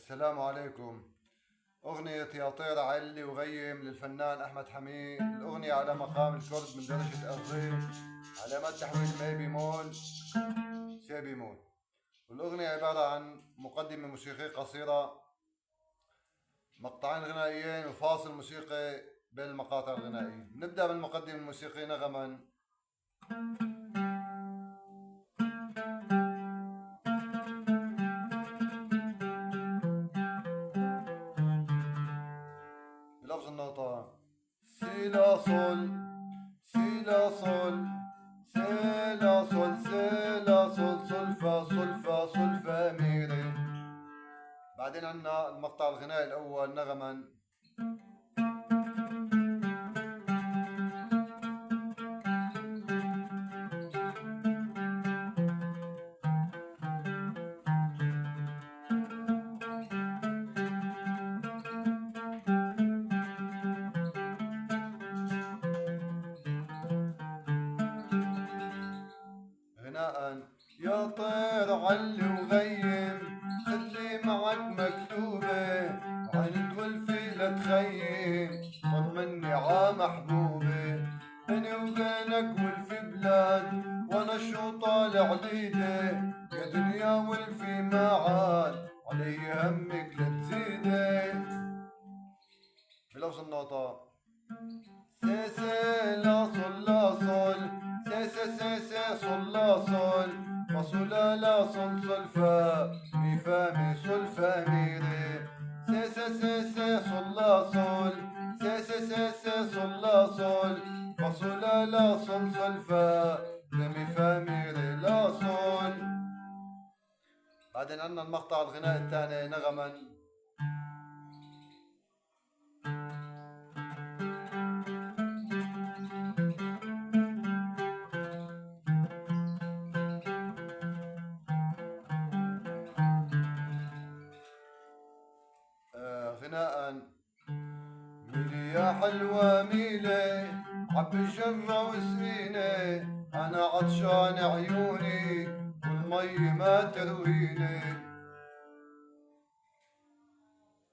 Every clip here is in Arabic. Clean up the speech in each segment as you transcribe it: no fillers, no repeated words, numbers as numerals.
السلام عليكم. أغنية يا طير علي وغيم للفنان أحمد حميد. الأغنية على مقام الكرد من درجة الظيم، علامات تحويل مي بيمول سي بيمول. والأغنية عبارة عن مقدمة موسيقية قصيرة، مقطعين غنائيين وفاصل موسيقي بين المقاطع الغنائية. نبدأ بالمقدمة الموسيقية نغما. بلفظ النوطة سي لا صول سي لا صول سي لا صول سي لا صول صول فا صول فا صول فا مي ري. بعدين عنا المقطع الغنائي الأول نغما. غناء يا طير علي وغيم، خلي معك مكتوبة عند والفي لا تخيم، طمني ع محبوبة. بيني وبينك والفي بلاد، وانا شو طالع عديدة، يا دنيا والفي ما عاد علي همك لا تزيدي. بلفظ النوطة سي سي لا صول لا صول سي سي سي سي صول لا صول فا صول لا صول صول فا مي فا مي صول فا مي ري. سي سي سي سي صول لا صول سي سي سي سي صول لا صول فا صول لا صول صول فا مي فا مي ري لا صول. بعدين عندنا المقطع الغنائي الثاني نغما. غناء ميلي يا حلوة ميلي، عبي جرة وسقيني، أنا عطشان عيوني والمي ما ترويني.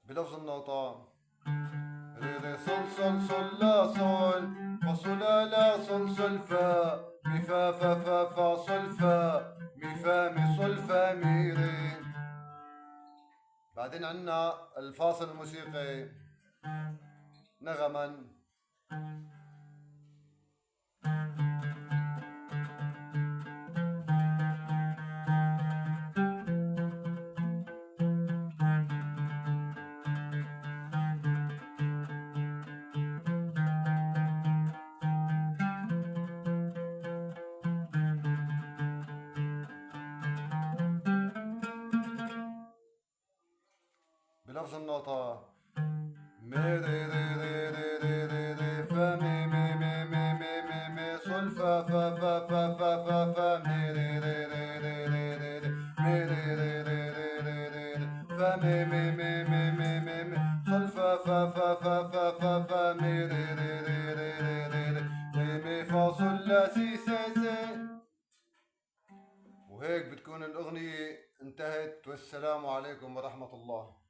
بلفظ النوطة ري ري صل صل صل لا صل فا صل لا صل صل فا مي فا فا فا فا صل فا مي فا مي صل فا مي ري. بعدين عنا الفاصل الموسيقي نغما. بلفظ النوطة مي ري ري ري ري ري ري ري فا مي مي مي مي مي مي مي صول فا فا فا فا فا فا فا مي ري ري ري ري ري ري ري مي ري ري ري ري ري ري ري فا مي مي مي مي مي مي مي صول فا فا فا فا فا فا فا مي ري ري ري ري ري ري ري ري مي فا صول لا سي سي سي. وهيك بتكون الأغنية انتهت، والسلام عليكم ورحمة الله.